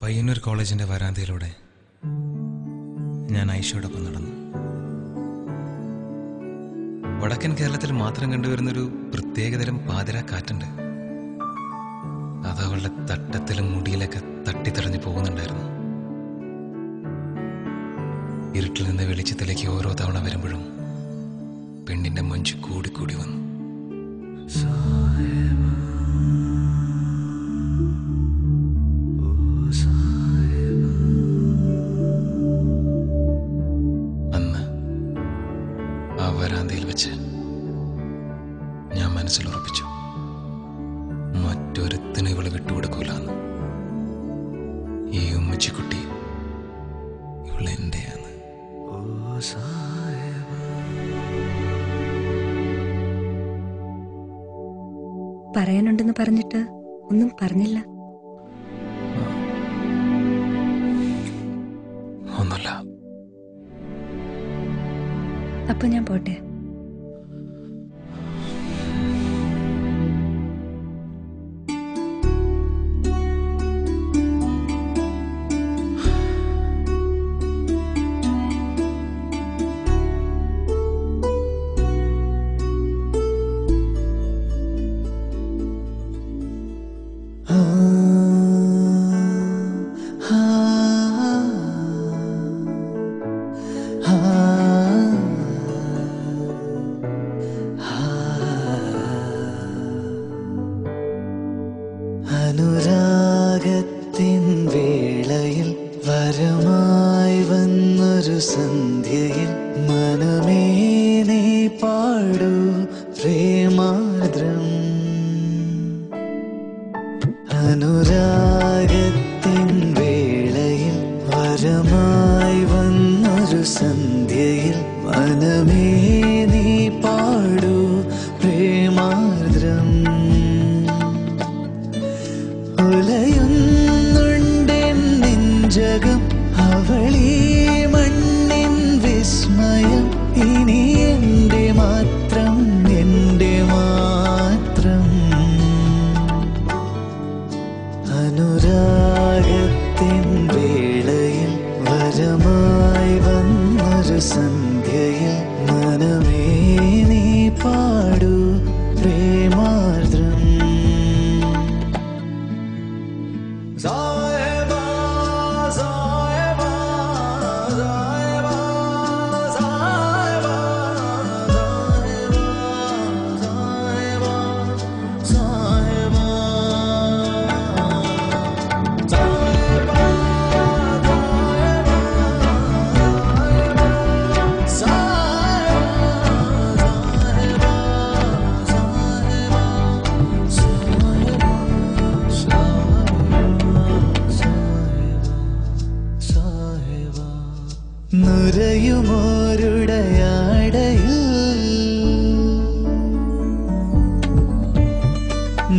പയ്യന്നൂർ കോളേജിന്റെ വരാന്തയിലൂടെ ഞാൻ ഐഷയോടൊപ്പം നടന്നു. വടക്കൻ കേരളത്തിൽ മാത്രം കണ്ടുവരുന്നൊരു പ്രത്യേകതരം പാതിരാ കാറ്റുണ്ട്. അത് അവളുടെ തട്ടത്തിലും മുടിയിലൊക്കെ തട്ടിത്തെറിഞ്ഞു പോകുന്നുണ്ടായിരുന്നു. ഇരുട്ടിൽ നിന്ന് വെളിച്ചത്തിലേക്ക് ഓരോ തവണ വരുമ്പോഴും പെണ്ണിന്റെ മഞ്ച് കൂടിക്കൂടി വന്നു. അന്ന് ആ വരാന്തയിൽ വെച്ച് ഞാൻ മനസ്സിലുറപ്പിച്ചു, മറ്റൊരുത്തിനും ഇവള് വിട്ടുകൊടുക്കൂലെന്ന്. ഈ ഉമ്മച്ചിക്കുട്ടി ഇവളെന്റെയാണ്. പറയാനുണ്ടെന്ന് പറഞ്ഞിട്ട് ഒന്നും പറഞ്ഞില്ല. ഒന്നുമില്ല. അപ്പൊ ഞാൻ പോട്ടെ. അനുരാഗത്തിൻ വേളയിൽ വരമായി വന്നൊരു സന്ധ്യയിൽ മനമേ നീ പാടൂ പ്രേമാർദ്രം. അനുരാഗത്തിൻ വേളയിൽ വരമായി വന്നൊരു സന്ധ്യയിൽ മനമേ നീ പാടൂ പ്രേമാർദ്രം. ഉലയുന്നുണ്ടെൻ നെഞ്ചകം അവളീ മണ്ണിൻ വിസ്മയം. ഇനി എൻ്റെ മാത്രം, എൻ്റെ മാത്രം. അനുരാഗത്തിൻ വേളയിൽ വരമായി വന്നൊരു സന്ധ്യയിൽ മനമേ നീ പാടൂ പ്രേമാർദ്രം. നുരയുമോരുടയാടയിൽ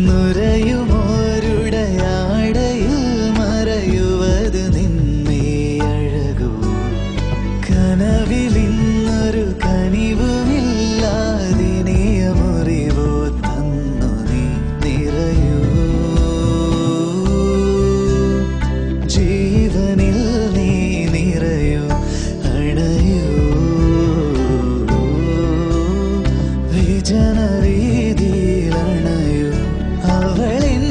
നുരയുമോരുടയാടയിൽ മറയുവത് നിന്നേ അഴകൂ. കനവിലിന്നൊരു കനിവുമില്ലാതിനിയ മുറിവോ തന്നു നീ നിറയൂ. ജീവനിൽ നീ നിറയൂ, വിജനരീതിയിലണയൂ. അവളിൻ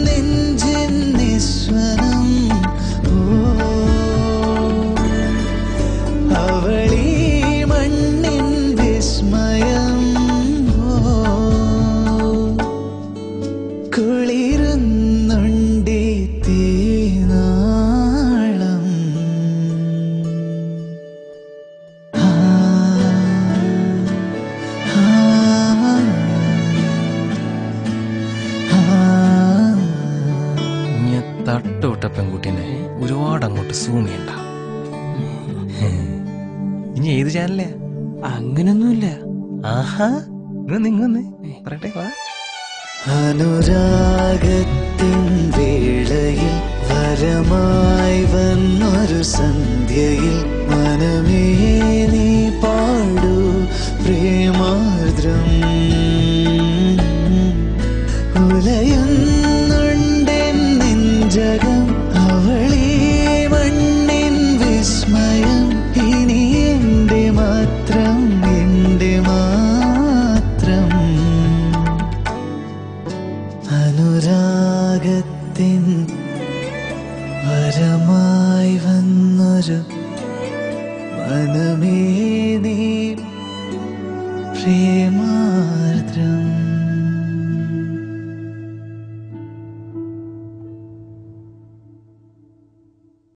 നെഞ്ചിൻ നിസ്വനം, അവളീ മണ്ണിൻ വിസ്മയം. കുളിരുന്നുണ്ടി തീനാളം. തട്ടുവിട്ട പെൺകുട്ടീനെ ഒരുപാട് അങ്ങോട്ട് സൂം ചെയ്യണ്ട. ഇനി ഏത് ചാനലേ? അങ്ങനൊന്നുമില്ല. ആഹാ, നിങ്ങൊന്ന് പറയട്ടെ. അനുരാഗത്തിൻ വേളയിൽ വരമായി വന്നൊരു സന്ധ്യയിൽ മനമേ നീ പാടൂ പ്രേമാർദ്രം. ഉലയുന്നുണ്ടെൻ നെഞ്ചകം അവളി വരമായി വന്നൊരു മനമേ നീ പ്രേമാർദ്രം